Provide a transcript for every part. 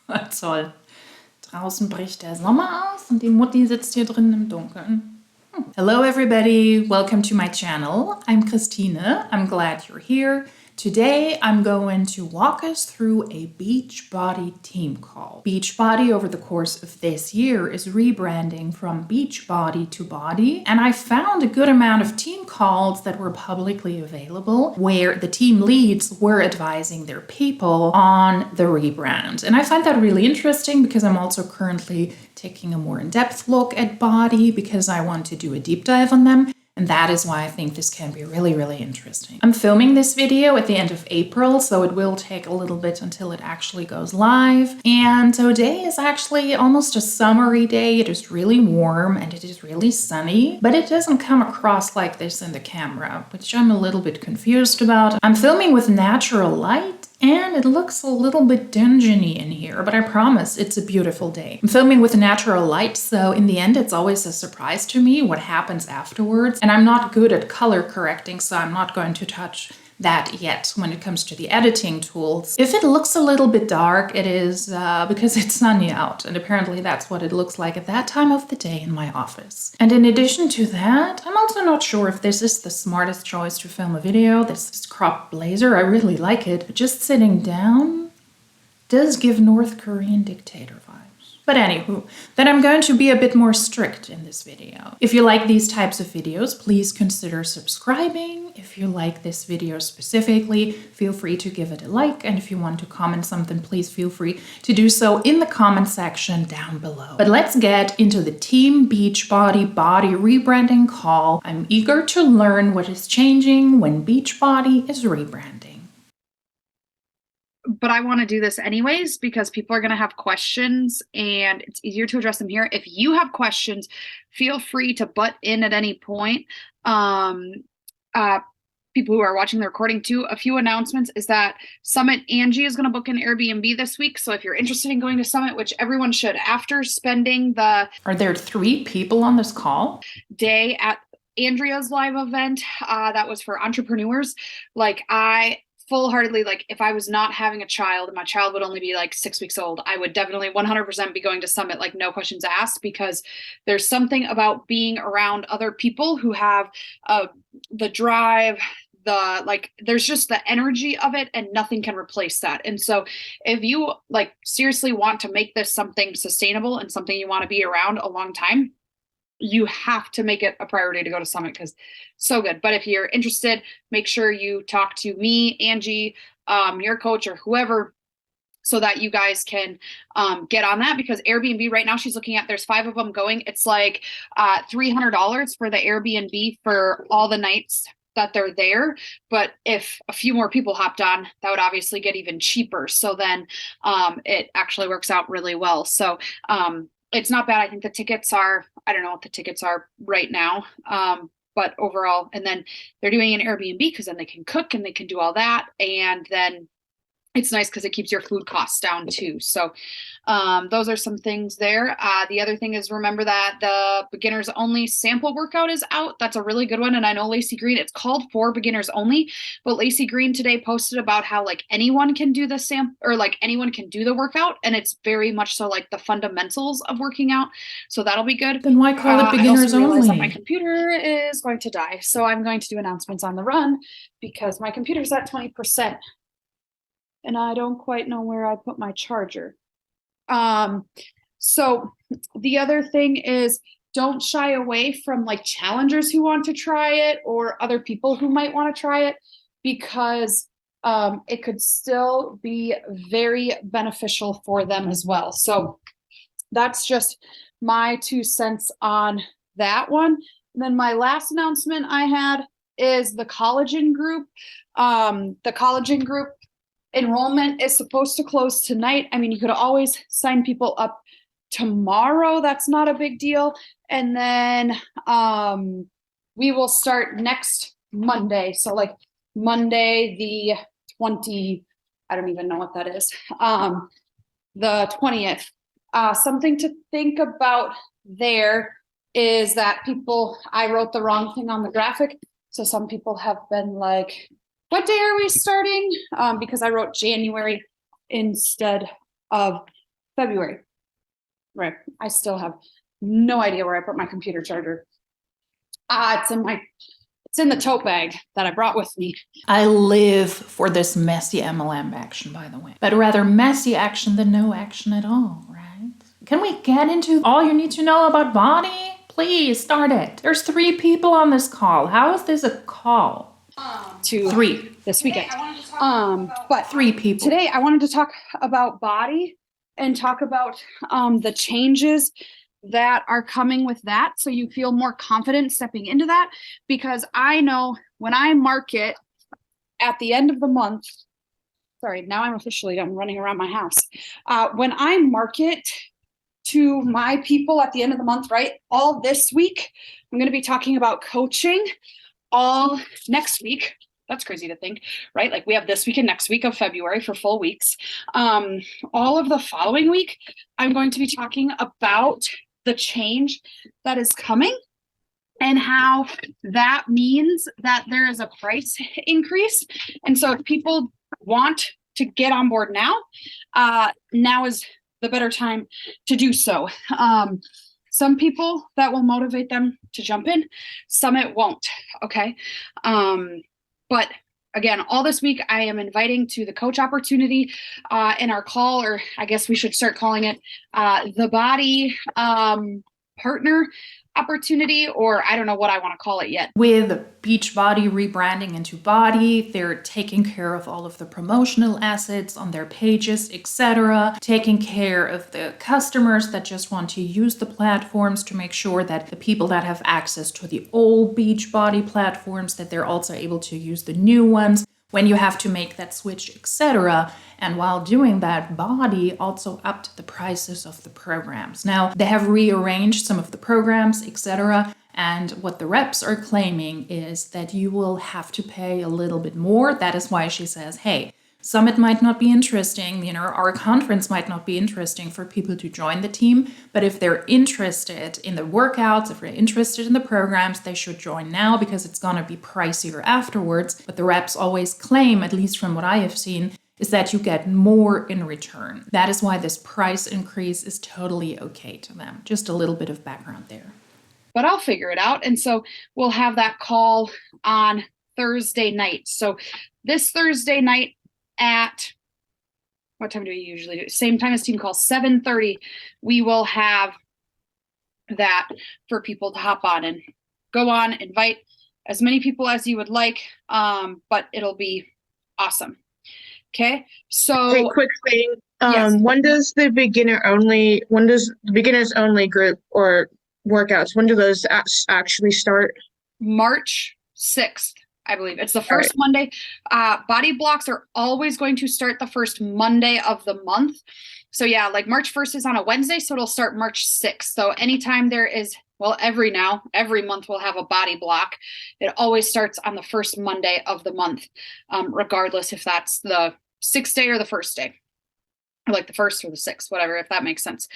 Toll. Draußen bricht der Sommer aus und die Mutti sitzt hier drin im Dunkeln. Hello everybody, welcome to my channel. I'm Christine, I'm glad you're here. Today I'm going to walk us through a Beachbody team call. Beachbody over the course of this year is rebranding from Beachbody to BODi, and I found a good amount of team calls that were publicly available where the team leads were advising their people on the rebrand. And I find that really interesting because I'm also currently taking a more in-depth look at BODi because I want to do a deep dive on them. And that is why I think this can be really, really interesting. I'm filming this video at the end of April, so it will take a little bit until it actually goes live. And today is actually almost a summery day. It is really warm and it is really sunny, but it doesn't come across like this in the camera, which I'm a little bit confused about. I'm filming with natural light, and it looks a little bit dungeony in here, but I promise it's a beautiful day. I'm filming with natural light, so in the end it's always a surprise to me what happens afterwards. And I'm not good at color correcting, so I'm not going to touch that yet when it comes to the editing tools. If it looks a little bit dark, it is because it's sunny out, and apparently that's what it looks like at that time of the day in my office. And in addition to that, I'm also not sure if this is the smartest choice to film a video. This cropped blazer, I really like it, but just sitting down does give North Korean dictator vibes. But anywho, then I'm going to be a bit more strict in this video. If you like these types of videos, please consider subscribing. If you like this video specifically, feel free to give it a like. And if you want to comment something, please feel free to do so in the comment section down below. But let's get into the Team Beachbody BODi rebranding call. I'm eager to learn what is changing when Beachbody is rebranding. But I want to do this anyways because people are going to have questions and it's easier to address them here. If you have questions, feel free to butt in at any point. People who are watching the recording too, a few announcements is that Summit Angie is going to book an Airbnb this week. So if you're interested in going to Summit, which everyone should, after spending the Are there 3 people on this call? Day at Andrea's live event, that was for entrepreneurs, like I full-heartedly, like if I was not having a child and my child would only be like 6 weeks old, I would definitely 100% be going to Summit, like no questions asked, because there's something about being around other people who have the drive, there's just the energy of it, and nothing can replace that. And so if you like seriously want to make this something sustainable and something you want to be around a long time, you have to make it a priority to go to Summit because so good. But if you're interested, make sure you talk to me, Angie, your coach, or whoever, so that you guys can get on that, because Airbnb right now she's looking at, there's 5 of them going. It's like $300 for the Airbnb for all the nights that they're there. But if a few more people hopped on, that would obviously get even cheaper. So then it actually works out really well. So it's not bad. I think the tickets are, I don't know what the tickets are right now, but overall, and then they're doing an Airbnb because then they can cook and they can do all that. And then it's nice because it keeps your food costs down too. So those are some things there. The other thing is, remember that the beginners only sample workout is out. That's a really good one. And I know Lacey Green, it's called for beginners only, but Lacey Green today posted about how like anyone can do the or like anyone can do the workout. And it's very much so like the fundamentals of working out. So that'll be good. Then why call it beginners I also realized only? that my computer is going to die. So I'm going to do announcements on the run because my computer's at 20%. And I don't quite know where I put my charger. So the other thing is, don't shy away from like challengers who want to try it or other people who might want to try it, because it could still be very beneficial for them as well. So that's just my 2 cents on that one. And then my last announcement I had is the collagen group. The collagen group enrollment is supposed to close tonight. I mean, you could always sign people up tomorrow. That's not a big deal. And then we will start next Monday. So like Monday, the 20, I don't even know what that is. The 20th. Something to think about there is that I wrote the wrong thing on the graphic. So some people have been like, what day are we starting? Because I wrote January instead of February. Right. I still have no idea where I put my computer charger. It's in the tote bag that I brought with me. I live for this messy MLM action, by the way, but rather messy action than no action at all, right? Can we get into all you need to know about BODi? Please start it. There's 3 people on this call. How is this a call? To 3. this weekend. But 3 people. Today I wanted to talk about BODi and talk about the changes that are coming with that, so you feel more confident stepping into that. Because I know when I market at the end of the month, sorry, now I'm officially done running around my house. When I market to my people at the end of the month, right? All this week, I'm going to be talking about coaching. All next week. That's crazy to think, right? Like we have this week and next week of February for full weeks. All of the following week, I'm going to be talking about the change that is coming and how that means that there is a price increase. And so if people want to get on board now, now is the better time to do so. Some people that will motivate them to jump in, some it won't. Okay. But again, all this week I am inviting to the coach opportunity in our call, or I guess we should start calling it the BODi partner opportunity, or I don't know what I want to call it yet. With Beachbody rebranding into BODi, they're taking care of all of the promotional assets on their pages, etc., taking care of the customers that just want to use the platforms to make sure that the people that have access to the old Beachbody platforms, that they're also able to use the new ones when you have to make that switch, etc. And while doing that, BODi also upped the prices of the programs. Now, they have rearranged some of the programs, etc. And what the reps are claiming is that you will have to pay a little bit more. That is why she says, hey, Summit might not be interesting, our conference might not be interesting for people to join the team, but if they're interested in the workouts, if they're interested in the programs, they should join now because it's going to be pricier afterwards. But the reps always claim, at least from what I have seen, is that you get more in return. That is why this price increase is totally okay to them. Just a little bit of background there. But I'll figure it out. And so we'll have that call on Thursday night. So this Thursday night, at what time do we usually do? Same time as team call, 7:30. We will have that for people to hop on and go on, invite as many people as you would like. But it'll be awesome. Okay. So hey, quick thing. Yes. When does the beginners only group or workouts, when do those actually start? March 6th. I believe it's the first Monday. BODi blocks are always going to start the first Monday of the month. So yeah, like March 1st is on a Wednesday, so it'll start March 6th. So anytime there is, well, every month we'll have a BODi block. It always starts on the first Monday of the month, regardless if that's the 6th day or the first day, or like the 1st or the 6th, whatever, if that makes sense.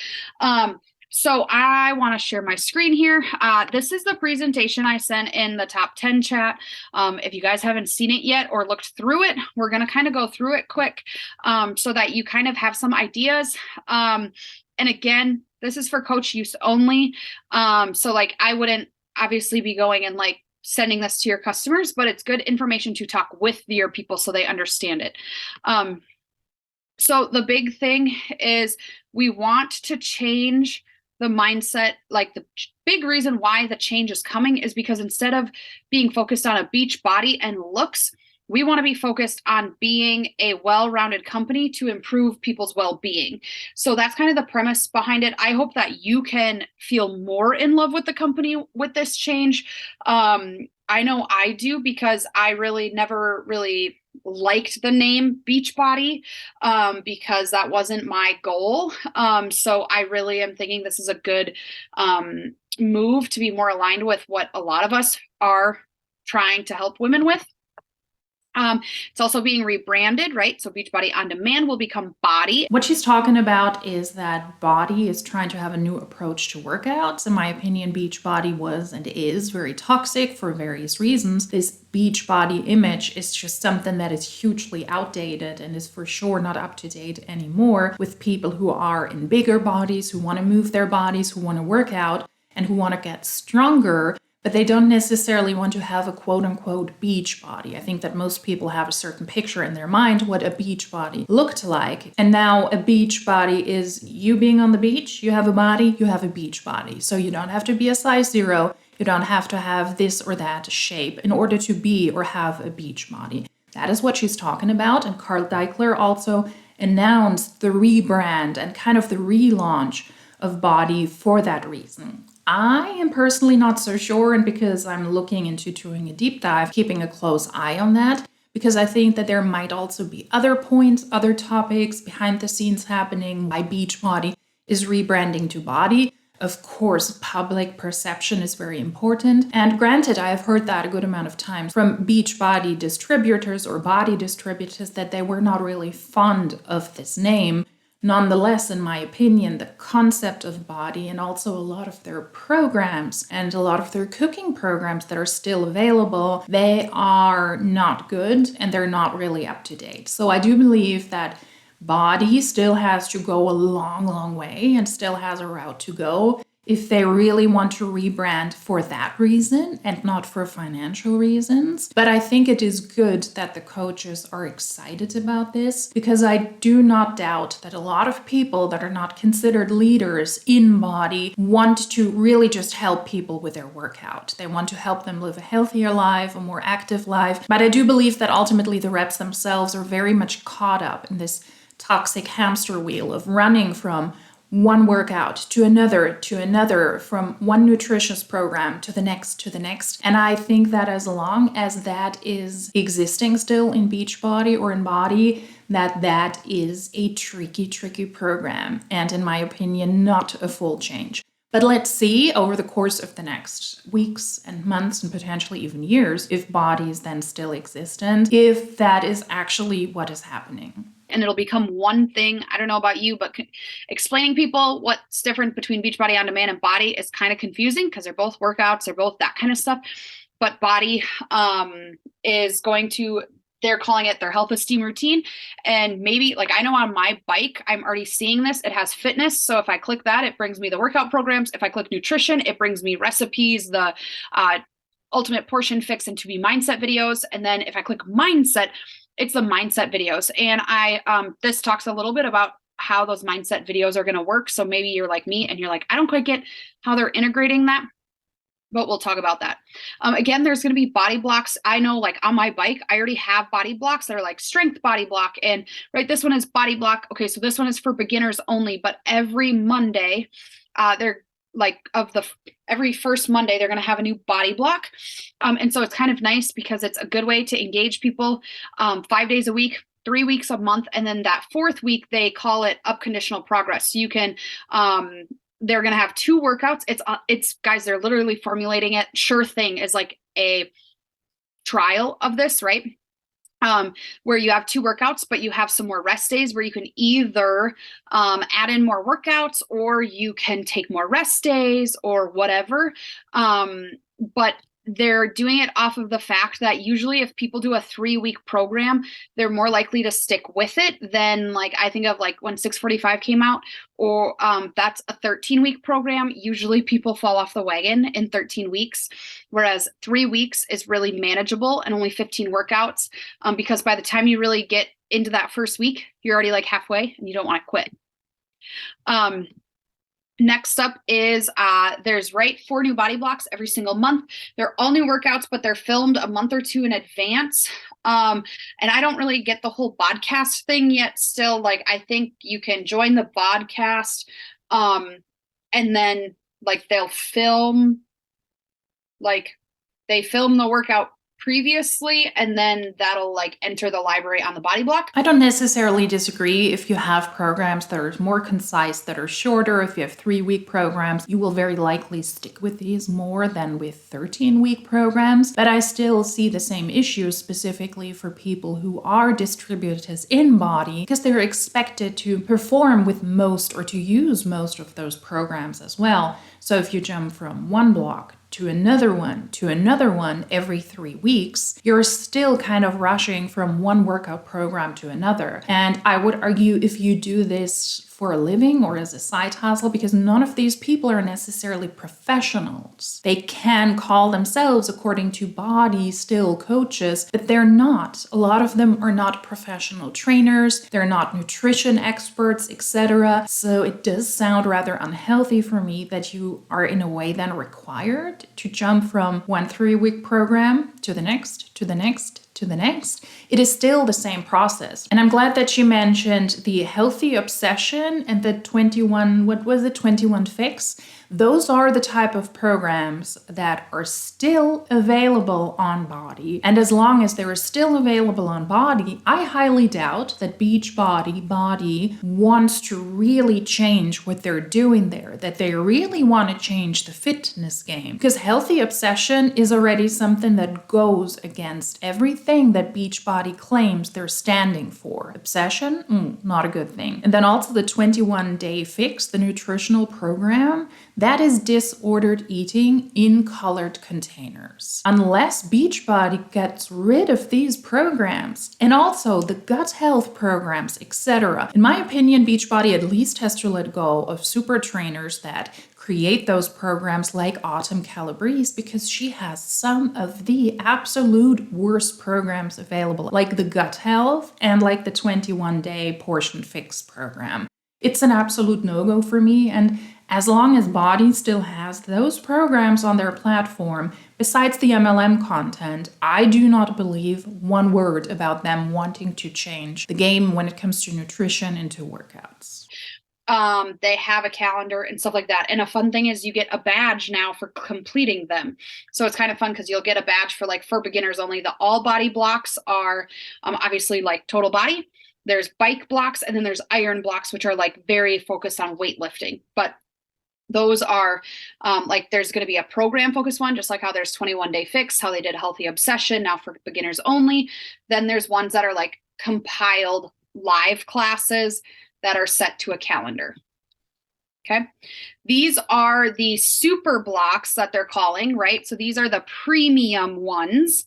So I want to share my screen here. This is the presentation I sent in the top 10 chat. If you guys haven't seen it yet or looked through it, we're going to kind of go through it quick so that you kind of have some ideas. And again, this is for coach use only. So like I wouldn't obviously be going and like sending this to your customers, but it's good information to talk with your people so they understand it. So the big thing is we want to change the mindset. Like the big reason why the change is coming is because instead of being focused on a beach body and looks, we want to be focused on being a well-rounded company to improve people's well-being. So that's kind of the premise behind it. I hope that you can feel more in love with the company with this change. I know I do, because I really never really liked the name Beachbody because that wasn't my goal. So I really am thinking this is a good move to be more aligned with what a lot of us are trying to help women with. It's also being rebranded, right? So Beachbody On Demand will become BODi. What she's talking about is that BODi is trying to have a new approach to workouts. In my opinion, Beachbody was and is very toxic for various reasons. This Beachbody image is just something that is hugely outdated and is for sure not up to date anymore with people who are in bigger bodies, who want to move their bodies, who want to work out, and who want to get stronger, but they don't necessarily want to have a quote-unquote beach body. I think that most people have a certain picture in their mind what a beach body looked like. And now a beach body is you being on the beach, you have a body, you have a beach body. So you don't have to be a size 0, you don't have to have this or that shape in order to be or have a beach body. That is what she's talking about. And Carl Deichler also announced the rebrand and kind of the relaunch of BODi for that reason. I am personally not so sure, and because I'm looking into doing a deep dive, keeping a close eye on that, because I think that there might also be other points, other topics behind the scenes happening, why Beachbody is rebranding to BODi. Of course, public perception is very important. And granted, I have heard that a good amount of times from Beachbody distributors or body distributors that they were not really fond of this name. Nonetheless, in my opinion, the concept of BODi and also a lot of their programs and a lot of their cooking programs that are still available, they are not good and they're not really up to date. So I do believe that BODi still has to go a long, long way and still has a route to go if they really want to rebrand for that reason and not for financial reasons. But I think it is good that the coaches are excited about this, because I do not doubt that a lot of people that are not considered leaders in BODi want to really just help people with their workout. They want to help them live a healthier life, a more active life. But I do believe that ultimately the reps themselves are very much caught up in this toxic hamster wheel of running from one workout to another, from one nutritious program to the next. And I think that as long as that is existing still in Beachbody or in BODi, that is a tricky program. And in my opinion, not a full change. But let's see over the course of the next weeks and months and potentially even years, if BODi is then still existent, if that is actually what is happening. And it'll become one thing. I don't know about you, but explaining people what's different between Beachbody On Demand and BODi is kind of confusing because they're both workouts, they're both that kind of stuff. But BODi is going to, they're calling it their health esteem routine. And maybe, like, I know on my bike, I'm already seeing this. It has fitness. So if I click that, it brings me the workout programs. If I click nutrition, it brings me recipes, the ultimate portion fix and to be mindset videos. And then if I click mindset, it's the mindset videos. And this talks a little bit about how those mindset videos are going to work. So maybe you're like me and you're like, I don't quite get how they're integrating that, but we'll talk about that. Again, there's going to be body blocks. I know, like, on my bike, I already have body blocks that are like strength body block. And right, this one is body block. Okay, so this one is for beginners only, but every Monday, every first Monday, they're going to have a new body block. And so it's kind of nice because it's a good way to engage people 5 days a week, 3 weeks a month. And then that fourth week, they call it up conditional progress. So you can, they're going to have 2 workouts. It's guys, they're literally formulating it. Sure Thing is like a trial of this, right? Where you have 2 workouts, but you have some more rest days where you can either add in more workouts or you can take more rest days or whatever. But they're doing it off of the fact that usually if people do a 3-week program, they're more likely to stick with it than, like, I think of like when 645 came out, or that's a 13-week program. Usually people fall off the wagon in 13 weeks, whereas 3 weeks is really manageable and only 15 workouts, because by the time you really get into that first week, you're already like halfway and you don't want to quit. Next up is there's 4 new body blocks every single month. They're all new workouts, but they're filmed a month or 2 in advance. And I don't really get the whole podcast thing yet. Still, like, I think you can join the podcast, and then, like, they film the workout previously, and then that'll like enter the library on the body block. I don't necessarily disagree. If you have programs that are more concise, that are shorter, if you have 3-week programs, you will very likely stick with these more than with 13-week programs. But I still see the same issues specifically for people who are distributors in BODi, because they're expected to perform with most or to use most of those programs as well. So if you jump from one block to another one every 3 weeks, you're still kind of rushing from one workout program to another. And I would argue if you do this for a living or as a side hustle, because none of these people are necessarily professionals. They can call themselves, according to BODi, still coaches, but they're not. A lot of them are not professional trainers, they're not nutrition experts, etc. So it does sound rather unhealthy for me that you are in a way then required to jump from one 3-week program to the next, to the next, to the next. It is still the same process. And I'm glad that you mentioned the healthy obsession and the 21 fix. Those are the type of programs that are still available on BODi. And as long as they're still available on BODi, I highly doubt that BODi wants to really change what they're doing there, that they really want to change the fitness game. Because healthy obsession is already something that goes against everything that Beachbody claims they're standing for. Obsession? Not a good thing. And then also the 21-day fix, the nutritional program, that is disordered eating in colored containers. Unless Beachbody gets rid of these programs and also the gut health programs, etc. In my opinion, Beachbody at least has to let go of super trainers that create those programs like Autumn Calabrese, because she has some of the absolute worst programs available, like the gut health and like the 21-day portion fix program. It's an absolute no-go for me, and as long as BODi still has those programs on their platform, besides the MLM content, I do not believe one word about them wanting to change the game when it comes to nutrition and to workouts. They have a calendar and stuff like that. And a fun thing is you get a badge now for completing them. So it's kind of fun because you'll get a badge for beginners only. The all body blocks are obviously like total body. There's bike blocks, and then there's iron blocks, which are like very focused on weightlifting. But those are like there's going to be a program focused one, just like how there's 21-day fix, how they did healthy obsession now for beginners only. Then there's ones that are like compiled live classes that are set to a calendar. Okay. These are the super blocks that they're calling, right? So these are the premium ones,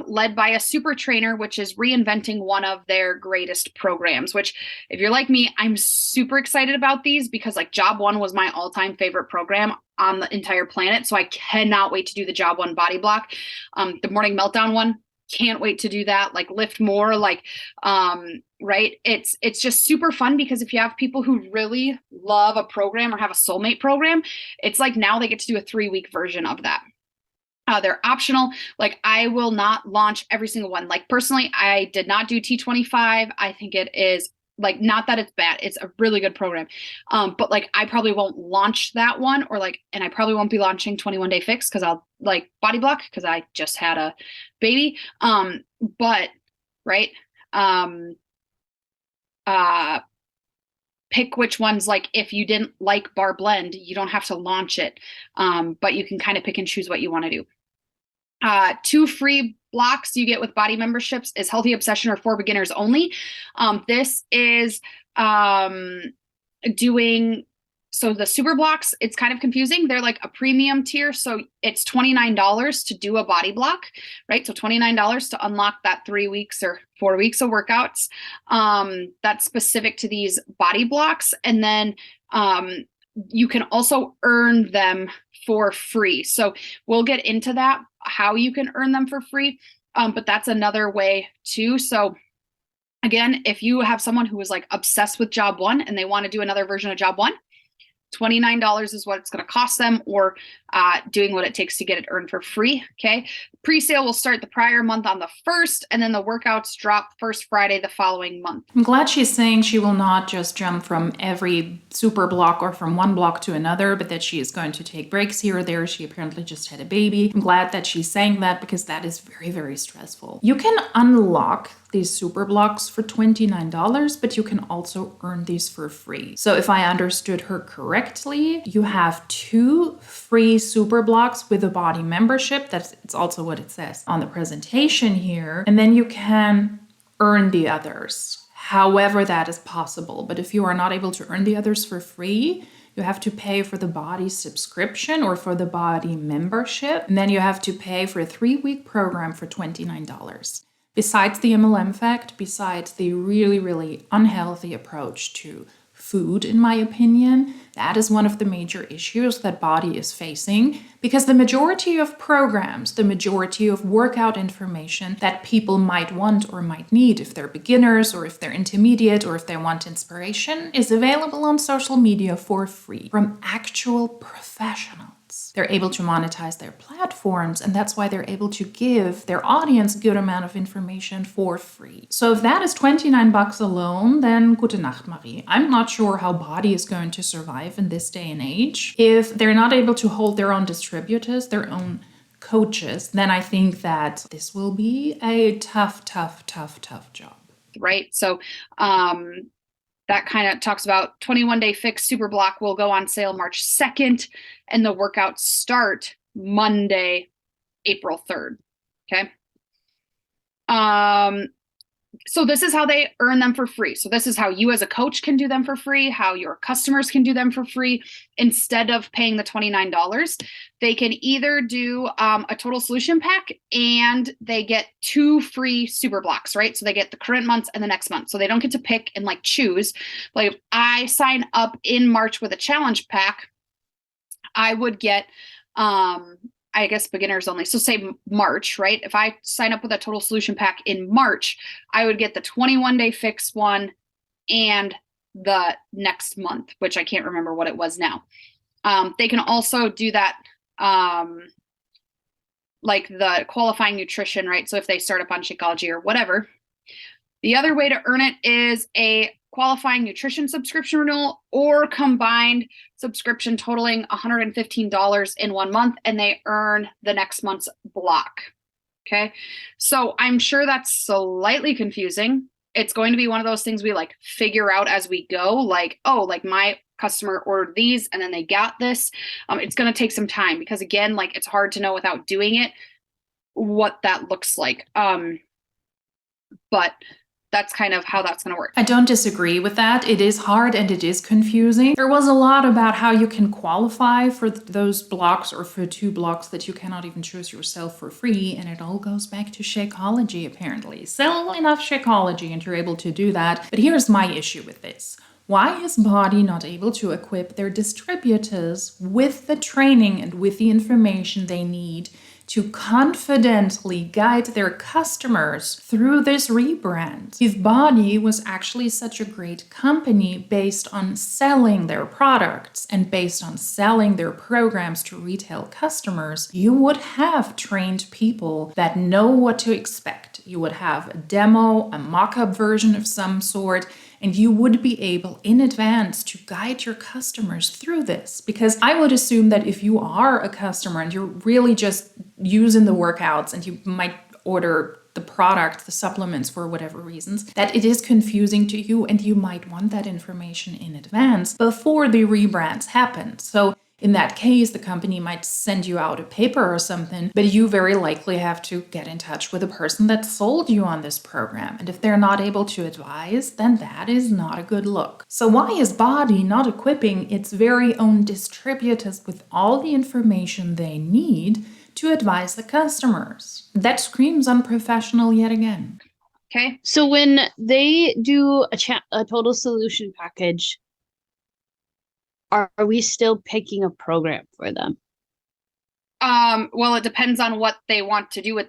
led by a super trainer, which is reinventing one of their greatest programs, which if you're like me, I'm super excited about these because like Job 1 was my all-time favorite program on the entire planet. So I cannot wait to do the Job 1 body block. The Morning Meltdown one, can't wait to do that. Like lift more, like, right. It's just super fun because if you have people who really love a program or have a soulmate program, it's like now they get to do a 3-week version of that. They're optional. Like I will not launch every single one. Like personally, I did not do T25. I think it is like, not that it's bad. It's a really good program. But like, I probably won't launch that one and I probably won't be launching 21-day fix because I'll like body block because I just had a baby. But right. Pick which ones, like if you didn't like bar blend, you don't have to launch it. But you can kind of pick and choose what you want to do. 2 free blocks you get with BODi memberships is Healthy Obsession or for beginners only. This is so the super blocks, it's kind of confusing. They're like a premium tier. So it's $29 to do a body block, right? So $29 to unlock that 3 weeks or 4 weeks of workouts. That's specific to these body blocks. And then you can also earn them for free. So we'll get into that, how you can earn them for free. But that's another way too. So again, if you have someone who is like obsessed with Job 1 and they want to do another version of Job 1, $29 is what it's going to cost them, or doing what it takes to get it earned for free. Okay. Pre-sale will start the prior month on the 1st, and then the workouts drop first Friday the following month. I'm glad she's saying she will not just jump from every super block or from one block to another, but that she is going to take breaks here or there. She apparently just had a baby. I'm glad that she's saying that because that is very, very stressful. You can unlock these super blocks for $29, but you can also earn these for free. So if I understood her correctly, you have 2 free super blocks with a BODi membership. It's also what it says on the presentation here. And then you can earn the others, however that is possible. But if you are not able to earn the others for free, you have to pay for the BODi subscription or for the BODi membership. And then you have to pay for a 3-week program for $29. Besides the MLM fact, besides the really, really unhealthy approach to food, in my opinion, that is one of the major issues that BODi is facing, because the majority of programs, the majority of workout information that people might want or might need if they're beginners or if they're intermediate or if they want inspiration is available on social media for free from actual professionals. They're able to monetize their platforms, and that's why they're able to give their audience a good amount of information for free. So if that is $29 alone, then gute Nacht, Marie. I'm not sure how BODi is going to survive in this day and age. If they're not able to hold their own distributors, their own coaches, then I think that this will be a tough job. Right? So, that kind of talks about 21-day fix super block will go on sale March 2nd, and the workouts start Monday, April 3rd. Okay. So this is how they earn them for free. So this is how you as a coach can do them for free, how your customers can do them for free. Instead of paying the $29, they can either do a total solution pack, and they get 2 free super blocks, right? So they get the current month and the next month. So they don't get to pick and like choose. Like if I sign up in March with a challenge pack, I would get, I guess beginners only. So say March, right? If I sign up with a total solution pack in March, I would get the 21-day fix one and the next month, which I can't remember what it was now. They can also do that, like the qualifying nutrition, right? So if they start up on Shakeology or whatever. The other way to earn it is a qualifying nutrition subscription renewal or combined subscription totaling $115 in 1 month, and they earn the next month's block. Okay. So I'm sure that's slightly confusing. It's going to be one of those things we like figure out as we go, like, oh, like my customer ordered these and then they got this. It's going to take some time because again, like it's hard to know without doing it what that looks like. But that's kind of how that's going to work. I don't disagree with that. It is hard and it is confusing. There was a lot about how you can qualify for those blocks or for 2 blocks that you cannot even choose yourself for free. And it all goes back to Shakeology, apparently. Sell enough Shakeology and you're able to do that. But here's my issue with this. Why is BODi not able to equip their distributors with the training and with the information they need to confidently guide their customers through this rebrand? If BODi was actually such a great company based on selling their products and based on selling their programs to retail customers, you would have trained people that know what to expect. You would have a demo, a mock-up version of some sort, and you would be able in advance to guide your customers through this. Because I would assume that if you are a customer and you're really just using the workouts and you might order the product, the supplements for whatever reasons, that it is confusing to you and you might want that information in advance before the rebrands happen. So in that case, the company might send you out a paper or something, but you very likely have to get in touch with the person that sold you on this program. And if they're not able to advise, then that is not a good look. So why is BODi not equipping its very own distributors with all the information they need to advise the customers? That screams unprofessional yet again. Okay. So when they do a total solution package, are we still picking a program for them? Well, it depends on what they want to do with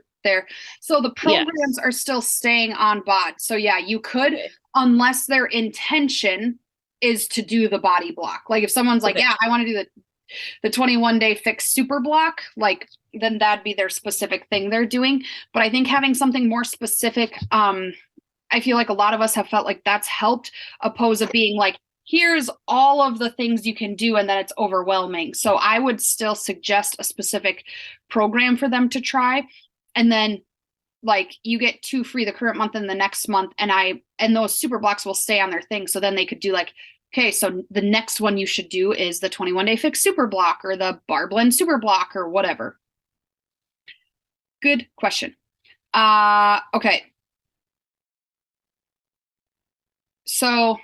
so the programs are still staying on BOD. So yeah, you could, unless their intention is to do the BODi block. Like if someone's like, yeah, I want to do the 21-day fix super block, like then that'd be their specific thing they're doing. But I think having something more specific, I feel like a lot of us have felt like that's helped, opposed to being like, here's all of the things you can do, and then it's overwhelming. So I would still suggest a specific program for them to try. And then like you get 2 free the current month and the next month, and those super blocks will stay on their thing. So then they could do like, okay, so the next one you should do is the 21-day fix super block or the bar blend super block or whatever. Good question. Okay. So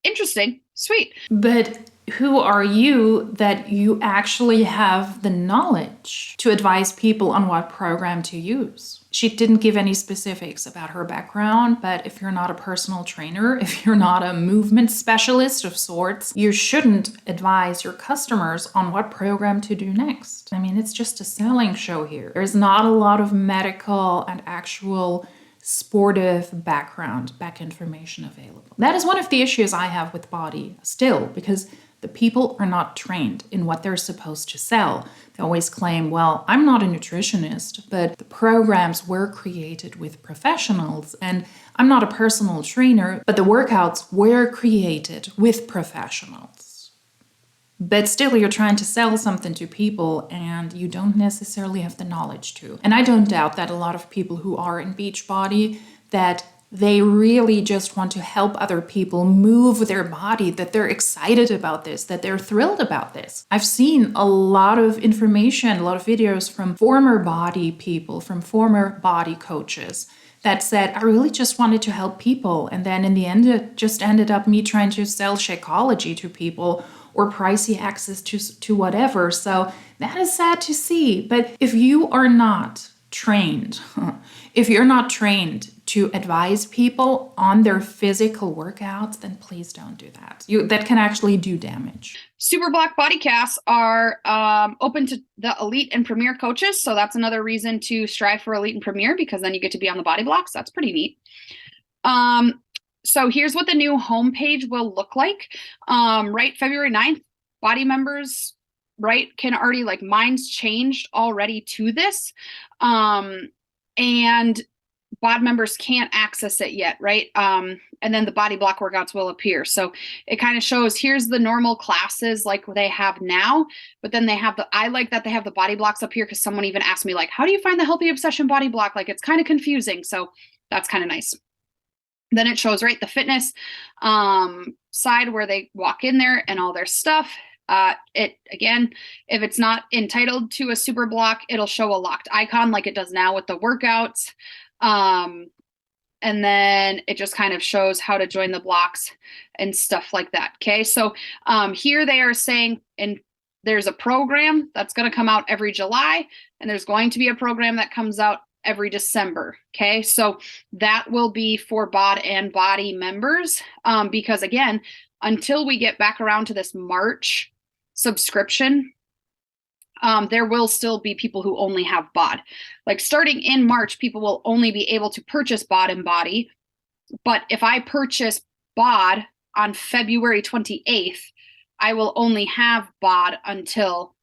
interesting. Sweet. But who are you that you actually have the knowledge to advise people on what program to use? She didn't give any specifics about her background, but if you're not a personal trainer, if you're not a movement specialist of sorts, you shouldn't advise your customers on what program to do next. I mean, it's just a selling show here. There's not a lot of medical and actual sportive back information available. That is one of the issues I have with BODi still, because the people are not trained in what they're supposed to sell. They always claim, well, I'm not a nutritionist, but the programs were created with professionals, and I'm not a personal trainer, but the workouts were created with professionals. But still, you're trying to sell something to people and you don't necessarily have the knowledge to. And I don't doubt that a lot of people who are in Beachbody, that they really just want to help other people move their body, that they're excited about this, that they're thrilled about this. I've seen a lot of information, a lot of videos from former BODi people, from former BODi coaches that said, I really just wanted to help people. And then in the end, it just ended up me trying to sell Shakeology to people or pricey access to whatever. So that is sad to see. But if you are not trained, to advise people on their physical workouts, then please don't do that. That can actually do damage. Super block body casts are open to the elite and premier coaches. So that's another reason to strive for elite and premier, because then you get to be on the body blocks. That's pretty neat. So here's what the new homepage will look like. Right, February 9th, BODi members, right, can already, like, mine's changed already to this. And BOD members can't access it yet, right? And then the body block workouts will appear. So it kind of shows, here's the normal classes like they have now, but then they have I like that they have the body blocks up here, because someone even asked me, like, how do you find the Healthy Obsession body block? Like, it's kind of confusing. So that's kind of nice. Then it shows, right, the fitness side where they walk in there and all their stuff. Again, if it's not entitled to a super block, it'll show a locked icon like it does now with the workouts. And then it just kind of shows how to join the blocks and stuff like that. Okay, so here they are saying, and there's a program that's going to come out every July, and there's going to be a program that comes out every December. Okay, so that will be for BOD and BODi members, because again, until we get back around to this March subscription, there will still be people who only have BOD. Like, starting in March, people will only be able to purchase BOD and BODi. But if I purchase BOD on February 28th, I will only have BOD until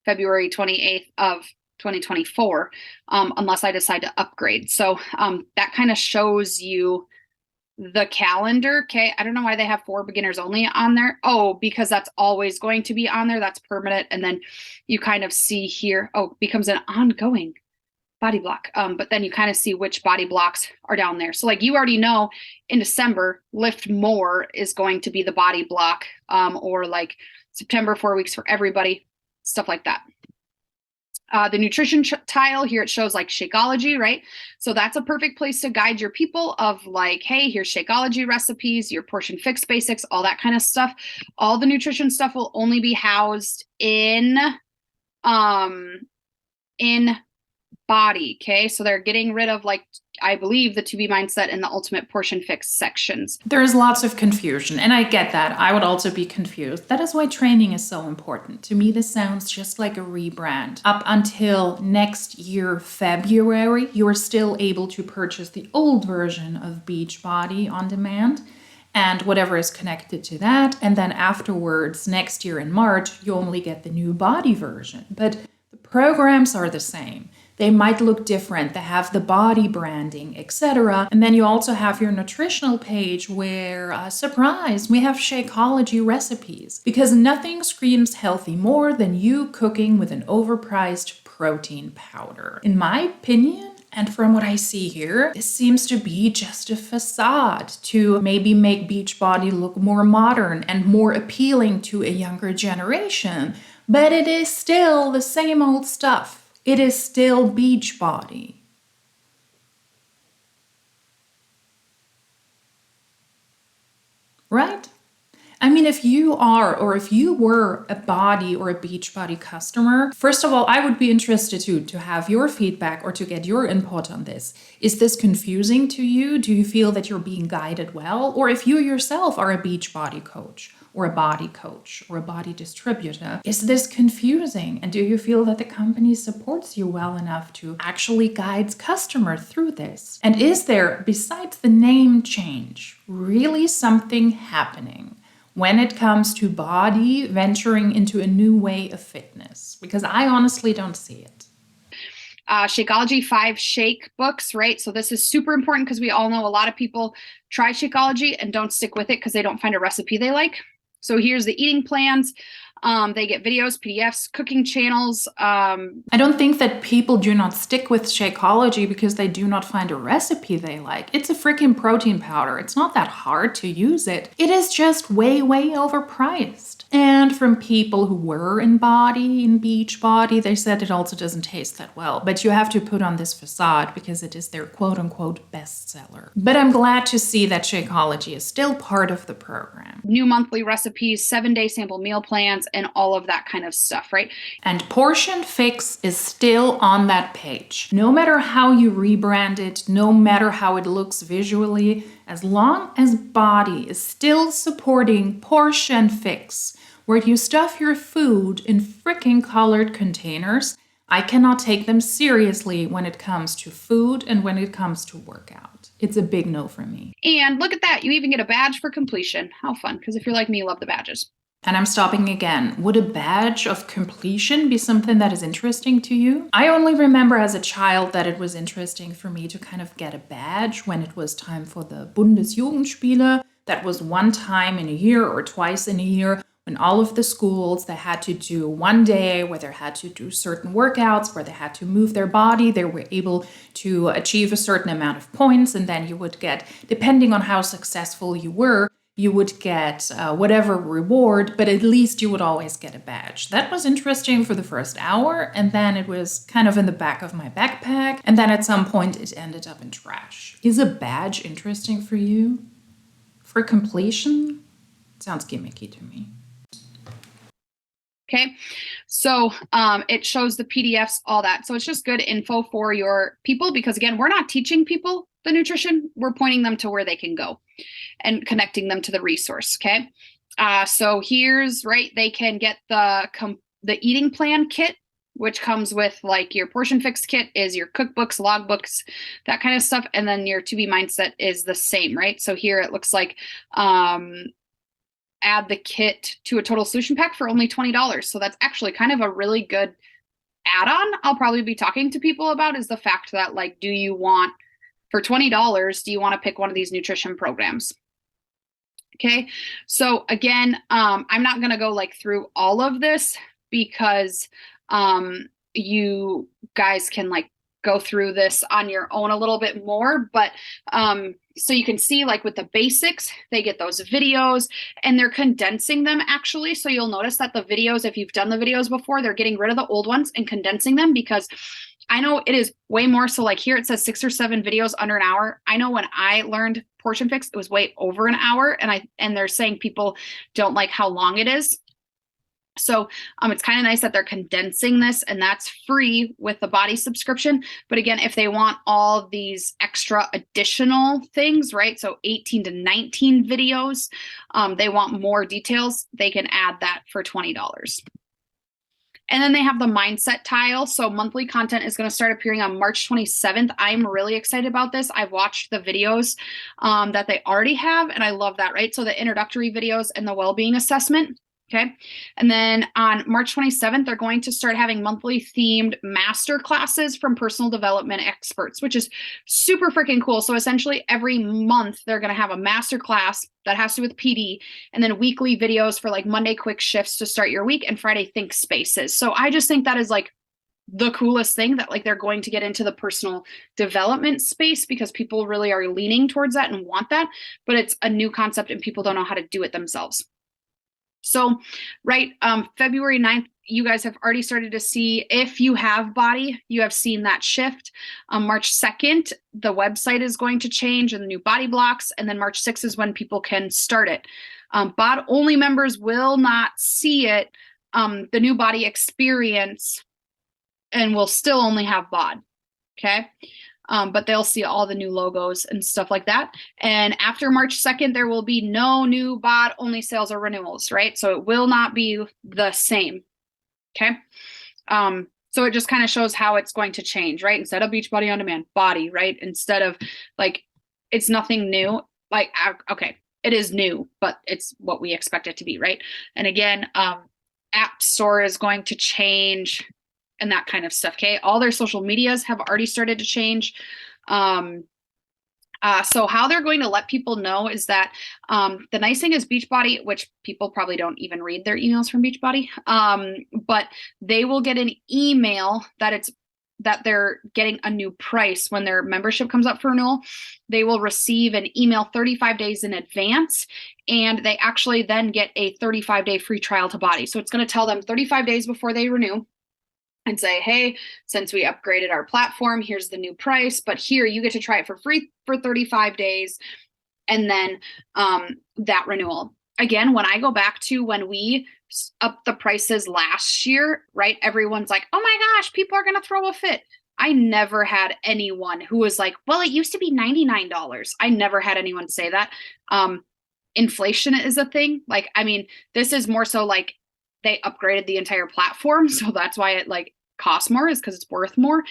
February 28th of 2024, unless I decide to upgrade. So that kind of shows you the calendar. Okay, I don't know why they have 4 beginners only on there. Oh, because that's always going to be on there. That's permanent. And then you kind of see here, oh, becomes an ongoing body block. But then you kind of see which body blocks are down there. So, like, you already know in December, Lift More is going to be the body block, or like September, 4 weeks for everybody, stuff like that. The nutrition tile here, it shows like Shakeology, right? So that's a perfect place to guide your people of, like, hey, here's Shakeology recipes, your portion fix basics, all that kind of stuff. All the nutrition stuff will only be housed in BODi. Okay, so they're getting rid of, like, I believe, the To Be Mindset and the Ultimate Portion Fix sections. There's lots of confusion, and I get that. I would also be confused. That is why training is so important. To me, this sounds just like a rebrand. Up until next year, February, you are still able to purchase the old version of Beachbody on demand and whatever is connected to that. And then afterwards, next year in March, you only get the new BODi version. But the programs are the same. They might look different. They have the body branding, etc. And then you also have your nutritional page where, surprise, we have Shakeology recipes. Because nothing screams healthy more than you cooking with an overpriced protein powder. In my opinion, and from what I see here, this seems to be just a facade to maybe make Beachbody look more modern and more appealing to a younger generation. But it is still the same old stuff. It is still Beachbody. Right? I mean, if you are, or if you were a Body or a Beachbody customer, first of all, I would be interested to have your feedback or to get your input on this. Is this confusing to you? Do you feel that you're being guided well? Or if you yourself are a Beachbody coach, or a body coach, or a body distributor, is this confusing? And do you feel that the company supports you well enough to actually guide customers through this? And is there, besides the name change, really something happening when it comes to Body venturing into a new way of fitness? Because I honestly don't see it. Shakeology 5 shake books, right? So this is super important because we all know a lot of people try Shakeology and don't stick with it because they don't find a recipe they like. So here's the eating plans. They get videos, PDFs, cooking channels. I don't think that people do not stick with Shakeology because they do not find a recipe they like. It's a freaking protein powder. It's not that hard to use it. It is just way, way overpriced. And from people who were in Beachbody, they said it also doesn't taste that well. But you have to put on this facade because it is their quote-unquote bestseller. But I'm glad to see that Shakeology is still part of the program. New monthly recipes, 7-day sample meal plans, and all of that kind of stuff, right? And Portion Fix is still on that page. No matter how you rebrand it, no matter how it looks visually, as long as Body is still supporting Portion Fix, where you stuff your food in freaking colored containers, I cannot take them seriously when it comes to food and when it comes to workout. It's a big no for me. And look at that, you even get a badge for completion. How fun, because if you're like me, you love the badges. And I'm stopping again. Would a badge of completion be something that is interesting to you? I only remember as a child that it was interesting for me to kind of get a badge when it was time for the Bundesjugendspiele. That was one time in a year or twice in a year when all of the schools, they had to do one day where they had to do certain workouts, where they had to move their body. They were able to achieve a certain amount of points, and then you would get, depending on how successful you were, you would get whatever reward, but at least you would always get a badge. That was interesting for the first hour, and then it was kind of in the back of my backpack, and then at some point it ended up in trash. Is a badge interesting for you? For completion? Sounds gimmicky to me. Okay, so it shows the PDFs, all that. So it's just good info for your people because, again, we're not teaching people the nutrition. We're pointing them to where they can go and connecting them to the resource, okay? So here's, right, they can get the eating plan kit, which comes with like your Portion Fix kit is your cookbooks, logbooks, that kind of stuff. And then your To Be Mindset is the same, right? So here it looks like add the kit to a total solution pack for only $20. So that's actually kind of a really good add-on. I'll probably be talking to people about is the fact that, like, do you want, for $20, do you want to pick one of these nutrition programs? Okay, so again, I'm not going to go like through all of this because you guys can like go through this on your own a little bit more, but so you can see like with the basics, they get those videos and they're condensing them actually. So you'll notice that the videos, if you've done the videos before, they're getting rid of the old ones and condensing them because I know it is way more. So like here it says 6 or 7 videos under an hour. I know when I learned Portion Fix, it was way over an hour, and they're saying people don't like how long it is. So it's kind of nice that they're condensing this, and that's free with the Body subscription. But again, if they want all these extra additional things, right? So 18 to 19 videos, they want more details, they can add that for $20. And then they have the mindset tile. So monthly content is going to start appearing on March 27th. I'm really excited about this. I've watched the videos that they already have, and I love that, right? So the introductory videos and the well-being assessment. Okay. And then on March 27th, they're going to start having monthly themed master classes from personal development experts, which is super freaking cool. So essentially every month they're going to have a master class that has to do with PD, and then weekly videos for like Monday quick shifts to start your week and Friday think spaces. So I just think that is like the coolest thing, that like they're going to get into the personal development space because people really are leaning towards that and want that, but it's a new concept and people don't know how to do it themselves. So, right, February 9th, you guys have already started to see, if you have BODi, you have seen that shift. March 2nd, the website is going to change and the new BODi blocks. And then March 6th is when people can start it. BOD only members will not see it, the new BODi experience, and will still only have BOD. Okay. But they'll see all the new logos and stuff like that. And after March 2nd, there will be no new BOD only sales or renewals, right? So it will not be the same. Okay. So it just kind of shows how it's going to change, right? Instead of Beachbody On Demand, BODi, right? Instead of like, it's nothing new. Like, okay, it is new, but it's what we expect it to be, right? And again, App Store is going to change and that kind of stuff. Okay. All their social medias have already started to change. So how they're going to let people know is that the nice thing is Beachbody, which people probably don't even read their emails from Beachbody, but they will get an email that they're getting a new price when their membership comes up for renewal. They will receive an email 35 days in advance, and they actually then get a 35-day free trial to BODi. So it's going to tell them 35 days before they renew and say, hey, since we upgraded our platform, here's the new price, but here you get to try it for free for 35 days. And then that renewal. Again, when I go back to when we upped the prices last year, right? Everyone's like, oh my gosh, people are going to throw a fit. I never had anyone who was like, well, it used to be $99. I never had anyone say that. Inflation is a thing. Like, I mean, this is more so like, they upgraded the entire platform. So that's why it like costs more, is because it's worth more.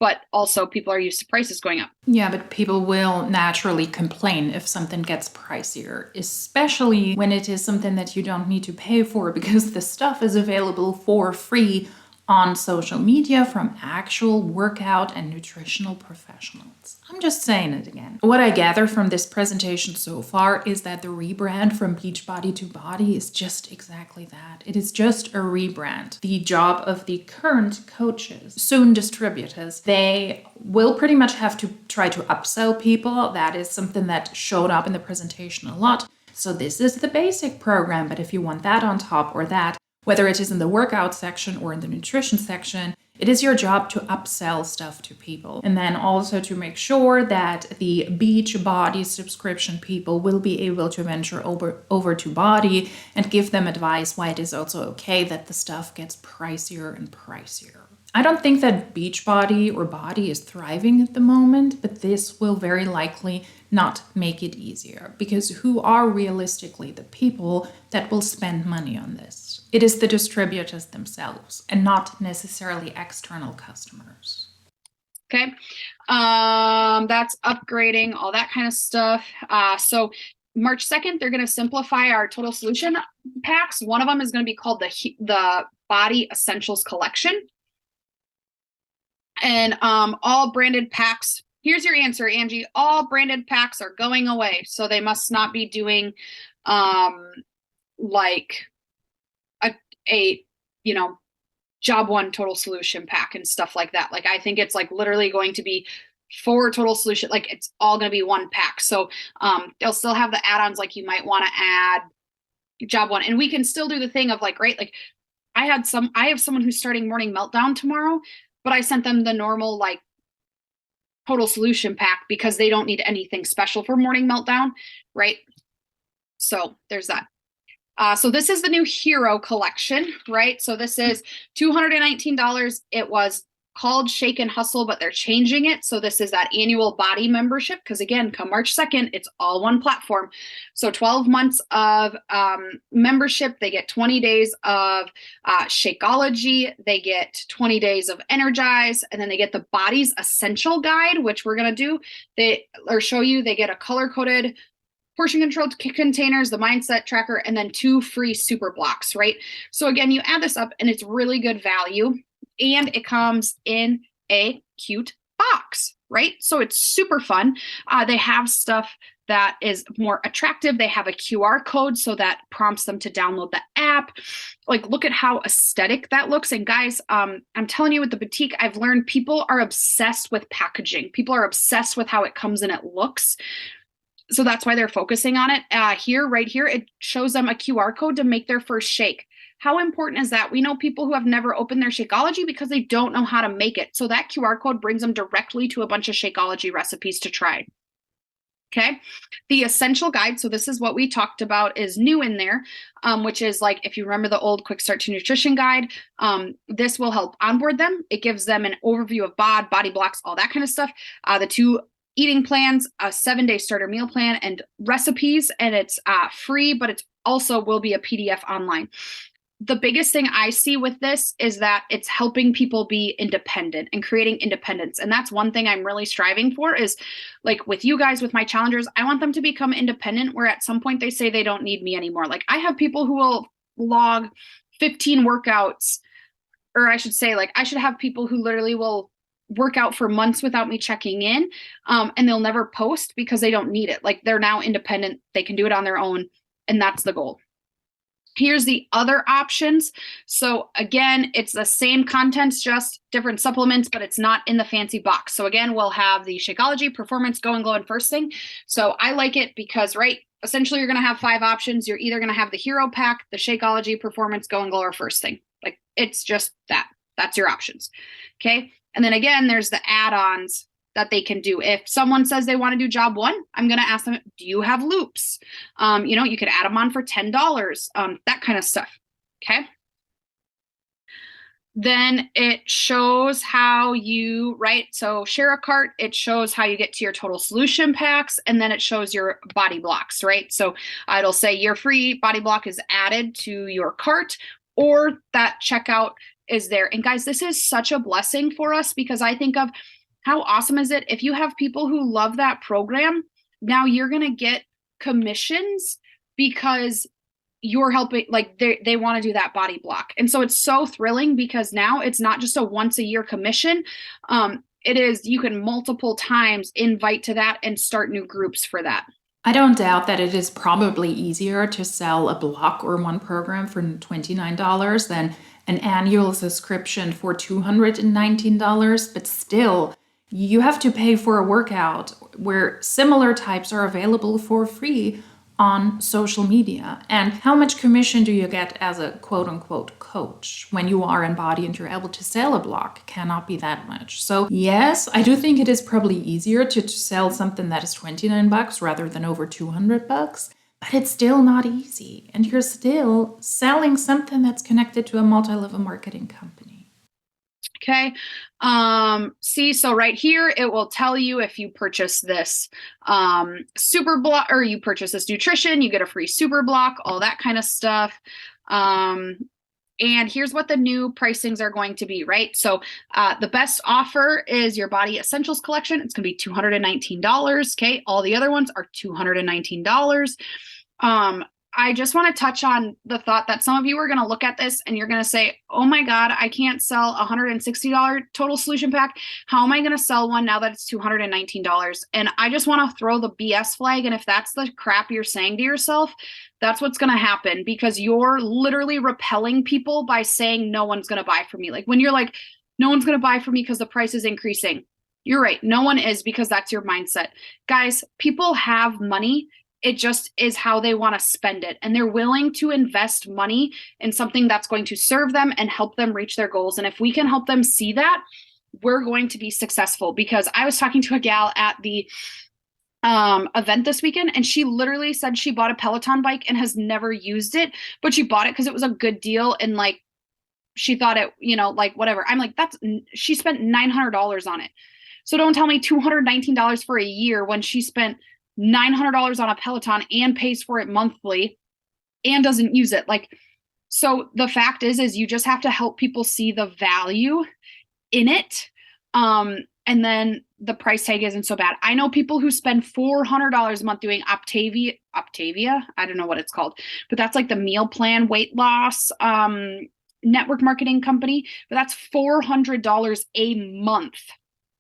But also people are used to prices going up. Yeah, but people will naturally complain if something gets pricier, especially when it is something that you don't need to pay for, because the stuff is available for free on social media from actual workout and nutritional professionals. I'm just saying it again. What I gather from this presentation so far is that the rebrand from Beachbody to BODi is just exactly that. It is just a rebrand. The job of the current coaches, soon distributors, they will pretty much have to try to upsell people. That is something that showed up in the presentation a lot. So this is the basic program, but if you want that on top or that, whether it is in the workout section or in the nutrition section, it is your job to upsell stuff to people. And then also to make sure that the Beachbody subscription people will be able to venture over to BODi and give them advice why it is also okay that the stuff gets pricier and pricier. I don't think that Beachbody or BODi is thriving at the moment, but this will very likely not make it easier, because who are realistically the people that will spend money on this? It is the distributors themselves and not necessarily external customers. Okay. That's upgrading, all that kind of stuff. So March 2nd, they're going to simplify our total solution packs. One of them is going to be called the BODi Essentials Collection. And all branded packs, here's your answer, Angie. All branded packs are going away. So they must not be doing like a job one total solution pack and stuff like that. Like, I think it's like literally going to be 4 total solution, like it's all going to be one pack. So they'll still have the add-ons, like you might want to add job one, and we can still do the thing of like, right, like I have someone who's starting Morning Meltdown tomorrow, but I sent them the normal like total solution pack because they don't need anything special for Morning Meltdown, right? So there's that. So this is the new Hero collection, right? So this is $219. It was called Shake and Hustle, but they're changing it. So this is that annual BODi membership, because again, come March 2nd, it's all one platform. So 12 months of membership, they get 20 days of Shakeology, they get 20 days of Energize, and then they get the BODi's Essential Guide, which we're going to do. Show you, they get a color-coded portion controlled containers, the mindset tracker, and then 2 free super blocks, right? So again, you add this up and it's really good value, and it comes in a cute box, right? So it's super fun. They have stuff that is more attractive. They have a QR code, so that prompts them to download the app. Like, look at how aesthetic that looks. And guys, I'm telling you, with the boutique, I've learned people are obsessed with packaging. People are obsessed with how it comes and it looks. So that's why they're focusing on it. Right here, it shows them a QR code to make their first shake. How important is that? We know people who have never opened their Shakeology because they don't know how to make it. So that QR code brings them directly to a bunch of Shakeology recipes to try. Okay, the essential guide, so this is what we talked about, is new in there, which is like, if you remember the old quick start to nutrition guide, this will help onboard them. It gives them an overview of BOD, body blocks, all that kind of stuff. The 2 eating plans, a 7-day starter meal plan, and recipes, and it's free, but it's also will be a PDF online. The biggest thing I see with this is that it's helping people be independent and creating independence. And that's one thing I'm really striving for, is like with you guys, with my challengers, I want them to become independent, where at some point they say they don't need me anymore. Like, I have people who will log 15 workouts, or I should say, like, I should have people who literally will work out for months without me checking in, and they'll never post because they don't need it. Like, they're now independent. They can do it on their own. And that's the goal. Here's the other options. So again, it's the same contents, just different supplements, but it's not in the fancy box. So again, we'll have the Shakeology, Performance, Go and Glow, and First Thing. So I like it because, right, essentially you're going to have 5 options. You're either going to have the Hero Pack, the Shakeology, Performance, Go and Glow, or First Thing. Like, it's just that. That's your options. Okay. And then again, there's the add-ons that they can do. If someone says they want to do job 1, I'm going to ask them, do you have loops? You could add them on for $10, that kind of stuff. Okay. Then it shows how you, right? So share a cart, it shows how you get to your total solution packs, and then it shows your body blocks, right? So it'll say your free body block is added to your cart, or that checkout is there. And guys, this is such a blessing for us, because I think of how awesome is it if you have people who love that program. Now you're going to get commissions because you're helping, like, they want to do that body block. And so it's so thrilling, because now it's not just a once a year commission. It is, you can multiple times invite to that and start new groups for that. I don't doubt that it is probably easier to sell a block or one program for $29 than an annual subscription for $219, but still, you have to pay for a workout where similar types are available for free on social media. And how much commission do you get as a quote-unquote coach when you are in BODi and you're able to sell a block? Cannot be that much. So yes, I do think it is probably easier to sell something that is $29 rather than over $200, but it's still not easy. And you're still selling something that's connected to a multi-level marketing company. Okay. So right here, it will tell you if you purchase this super block, or you purchase this nutrition, you get a free super block, all that kind of stuff. And here's what the new pricings are going to be, right? So the best offer is your BODi Essentials collection. It's going to be $219. Okay. All the other ones are $219. I just want to touch on the thought that some of you are going to look at this and you're going to say, oh my God, I can't sell a $160 total solution pack. How am I going to sell one now that it's $219? And I just want to throw the BS flag. And if that's the crap you're saying to yourself, that's what's going to happen, because you're literally repelling people by saying no one's going to buy from me. Like, when you're like, no one's going to buy from me because the price is increasing. You're right. No one is, because that's your mindset. Guys, people have money. It just is how they want to spend it. And they're willing to invest money in something that's going to serve them and help them reach their goals. And if we can help them see that, we're going to be successful. Because I was talking to a gal at the event this weekend, and she literally said she bought a Peloton bike and has never used it, but she bought it because it was a good deal. And like, she thought it, like whatever. I'm like, she spent $900 on it. So don't tell me $219 for a year when she spent $900 on a Peloton and pays for it monthly and doesn't use it. Like, so the fact is you just have to help people see the value in it. And then the price tag isn't so bad. I know people who spend $400 a month doing Optavia. I don't know what it's called, but that's like the meal plan weight loss network marketing company. But that's $400 a month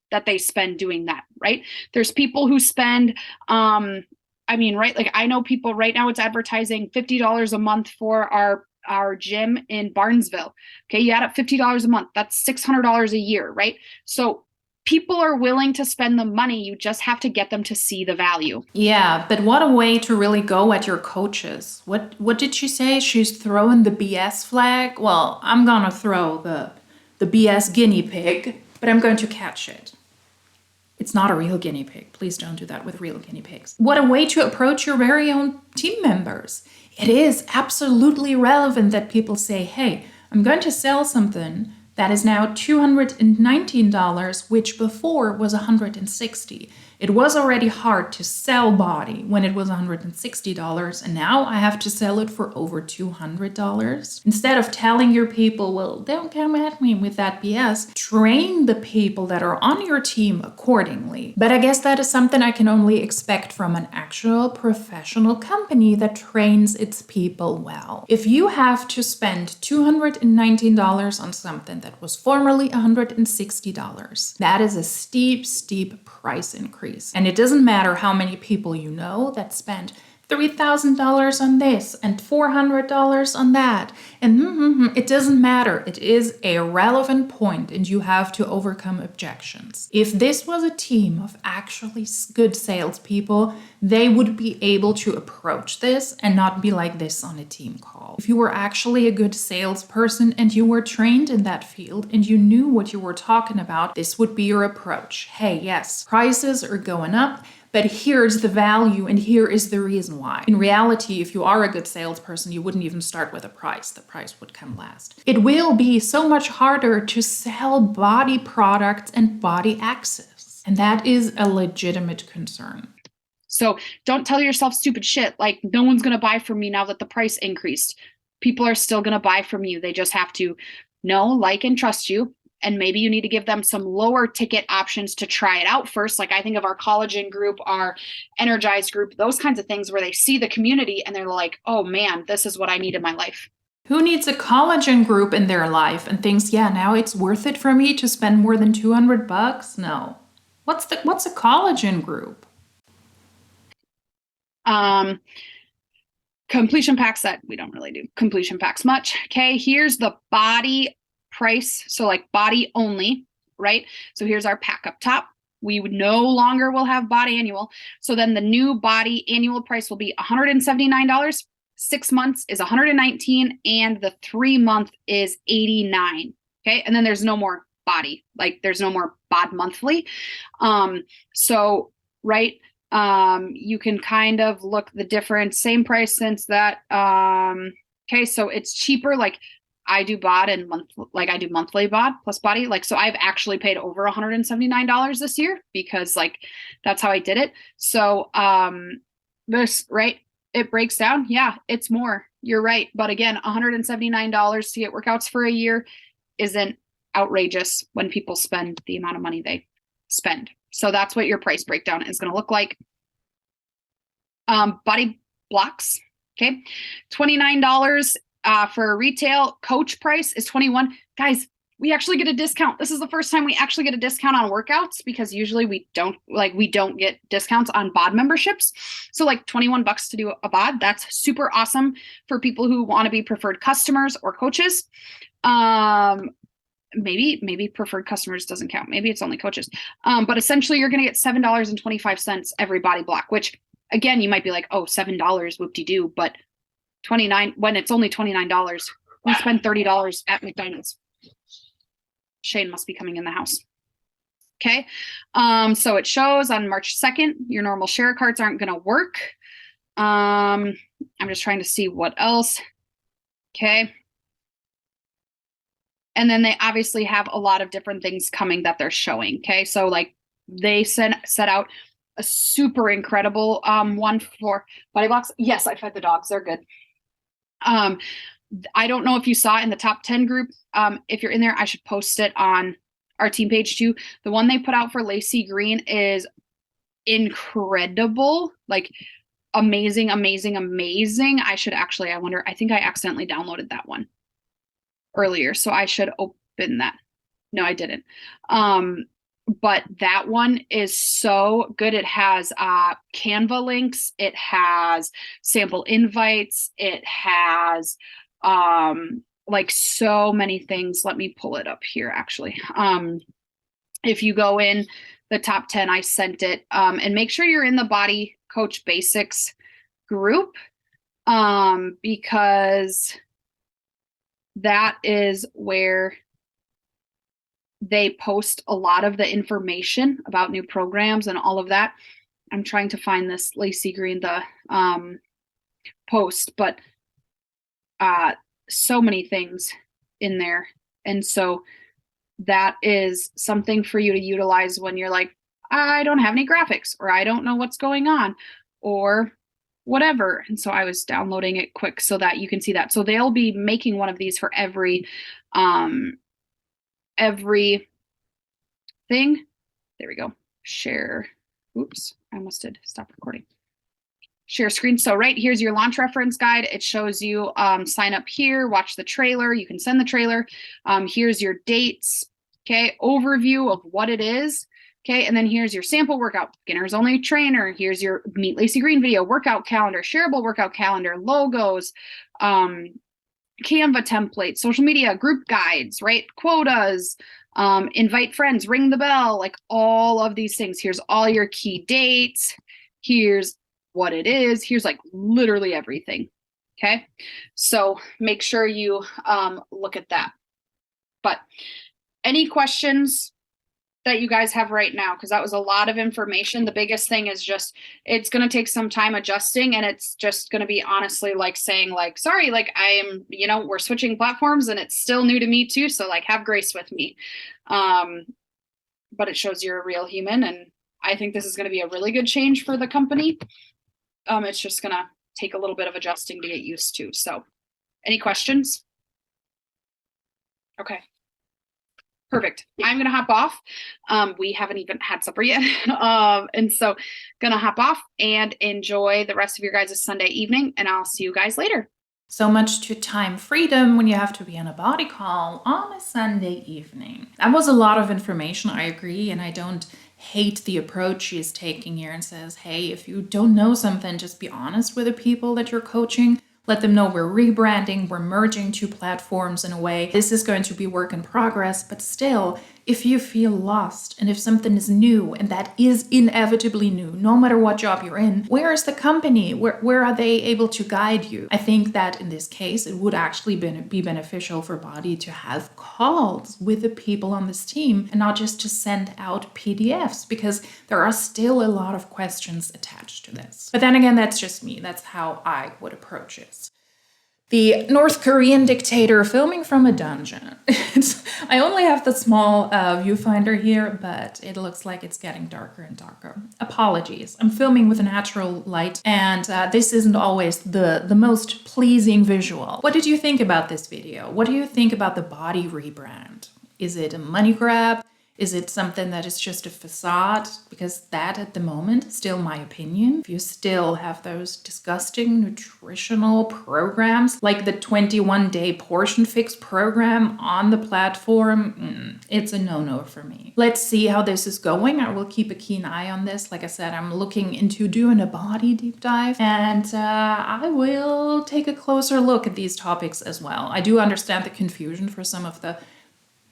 that they spend doing that, right? There's people who spend, right? Like I know people right now, it's advertising $50 a month for our gym in Barnesville. Okay, you add up $50 a month, that's $600 a year, right? So people are willing to spend the money. You just have to get them to see the value. Yeah, but what a way to really go at your coaches. What did she say? She's throwing the BS flag? Well, I'm gonna throw the BS guinea pig, but I'm going to catch it. It's not a real guinea pig. Please don't do that with real guinea pigs. What a way to approach your very own team members. It is absolutely relevant that people say, hey, I'm going to sell something that is now $219, which before was $160. It was already hard to sell BODi when it was $160, and now I have to sell it for over $200. Instead of telling your people, well, don't come at me with that BS, train the people that are on your team accordingly. But I guess that is something I can only expect from an actual professional company that trains its people well. If you have to spend $219 on something that was formerly $160, that is a steep price increase. And it doesn't matter how many people you know that spend $3,000 on this and $400 on that. And it doesn't matter. It is a relevant point and you have to overcome objections. If this was a team of actually good salespeople, they would be able to approach this and not be like this on a team call. If you were actually a good salesperson and you were trained in that field and you knew what you were talking about, this would be your approach. Hey, yes, prices are going up, but here's the value and here is the reason why. In reality, if you are a good salesperson, you wouldn't even start with a price. The price would come last. It will be so much harder to sell BODi products and BODi access. And that is a legitimate concern. So don't tell yourself stupid shit like no one's going to buy from me now that the price increased. People are still going to buy from you. They just have to know, like, and trust you. And maybe you need to give them some lower ticket options to try it out first. Like I think of our collagen group, our energized group, those kinds of things where they see the community and they're like, oh man, this is what I need in my life. Who needs a collagen group in their life and thinks, yeah, now it's worth it for me to spend more than $200? No. What's a collagen group? Completion packs that we don't really do completion packs much. Okay, here's the BODi price. So like BODi only, right? So here's our pack up top. We no longer will have BODi annual. So then the new BODi annual price will be $179. 6 months is $119 and the 3 month is $89. Okay, and then there's no more BODi. Like there's no more BOD monthly. So right. You can kind of look the difference, same price since that. Okay, so it's cheaper. Like I do BOD and I do monthly BOD plus BODi. Like, so I've actually paid over $179 this year because like, that's how I did it. So, this, right. It breaks down. Yeah, it's more, you're right. But again, $179 to get workouts for a year isn't outrageous when people spend the amount of money they spend. So that's what your price breakdown is going to look like. BODi blocks. Okay. $29 for retail. Coach price is $21. Guys, we actually get a discount. This is the first time we actually get a discount on workouts because usually we don't get discounts on BOD memberships. So like $21 to do a BOD. That's super awesome for people who want to be preferred customers or coaches. Maybe preferred customers doesn't count. Maybe it's only coaches. But essentially you're going to get $7.25 every BODi block, which again, you might be like, oh, $7, whoop-de-doo, but 29 when it's only $29, we spend $30 at McDonald's. Shane must be coming in the house. Okay. So it shows on March 2nd, your normal share cards aren't going to work. I'm just trying to see what else. Okay. And then they obviously have a lot of different things coming that they're showing. Okay. So like they set out a super incredible one for BODi blocks. Yes, I fed the dogs. They're good. I don't know if you saw in the top 10 group. If you're in there, I should post it on our team page too. The one they put out for Lacey Green is incredible, like amazing, amazing, amazing. I think I accidentally downloaded that one earlier, so I should open that. No, I didn't. But that one is so good. It has Canva links, it has sample invites, it has like so many things. Let me pull it up here actually. If you go in the top 10, I sent it. And make sure you're in the Body Coach Basics group, because that is where they post a lot of the information about new programs and all of that. I'm trying to find this Lacey Green, the post, but so many things in there. And so that is something for you to utilize when you're like, I don't have any graphics, or I don't know what's going on, or whatever. And so I was downloading it quick so that you can see that. So they'll be making one of these for every thing. There we go. Share. Oops, I almost did stop recording. Share screen. So right here's your launch reference guide. It shows you sign up here, watch the trailer. You can send the trailer. Here's your dates. Okay, overview of what it is. Okay, and then here's your sample workout, beginners only trainer. Here's your Meet Lacey Green video, workout calendar, shareable workout calendar, logos, Canva templates, social media, group guides, right? Quotas, invite friends, ring the bell, like all of these things. Here's all your key dates. Here's what it is. Here's like literally everything. Okay, so make sure you look at that. But any questions that you guys have right now? Because that was a lot of information. The biggest thing is just, it's going to take some time adjusting, and it's just going to be honestly like saying like, sorry, like I am, we're switching platforms and it's still new to me too. So like have grace with me. But it shows you're a real human. And I think this is going to be a really good change for the company. It's just going to take a little bit of adjusting to get used to. So any questions? Okay. Perfect. I'm going to hop off. We haven't even had supper yet. And so going to hop off and enjoy the rest of your guys' Sunday evening, and I'll see you guys later. So much to time freedom when you have to be on a body call on a Sunday evening. That was a lot of information, I agree, and I don't hate the approach she's taking here and says, hey, if you don't know something, just be honest with the people that you're coaching. Let them know we're rebranding, we're merging two platforms in a way. This is going to be work in progress, but still, if you feel lost and if something is new, and that is inevitably new, no matter what job you're in, where is the company? Where are they able to guide you? I think that in this case, it would actually be beneficial for Body to have calls with the people on this team and not just to send out PDFs, because there are still a lot of questions attached to this. But then again, that's just me. That's how I would approach it. The North Korean dictator filming from a dungeon. I only have the small viewfinder here, but it looks like it's getting darker and darker. Apologies. I'm filming with a natural light, and this isn't always the most pleasing visual. What did you think about this video? What do you think about the Body rebrand? Is it a money grab? Is it something that is just a facade? Because that, at the moment, is still my opinion. If you still have those disgusting nutritional programs, like the 21-day portion fix program on the platform, it's a no-no for me. Let's see how this is going. I will keep a keen eye on this. Like I said, I'm looking into doing a Body deep dive, and I will take a closer look at these topics as well. I do understand the confusion for some of the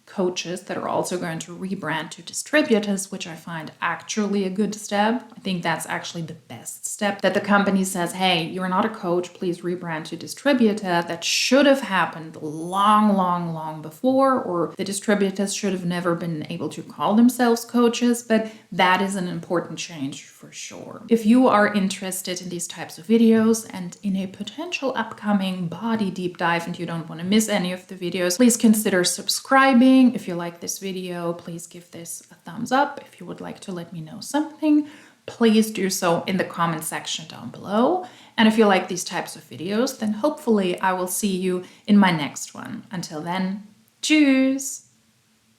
coaches that are also going to rebrand to distributors, which I find actually a good step. I think that's actually the best step, that the company says, hey, you're not a coach, please rebrand to distributor. That should have happened long before, or the distributors should have never been able to call themselves coaches, but that is an important change for sure. If you are interested in these types of videos and in a potential upcoming Body deep dive and you don't want to miss any of the videos, please consider subscribing. If you like this video, please give this a thumbs up. If you would like to let me know something, please do so in the comment section down below. And if you like these types of videos, then hopefully I will see you in my next one. Until then, tschüss!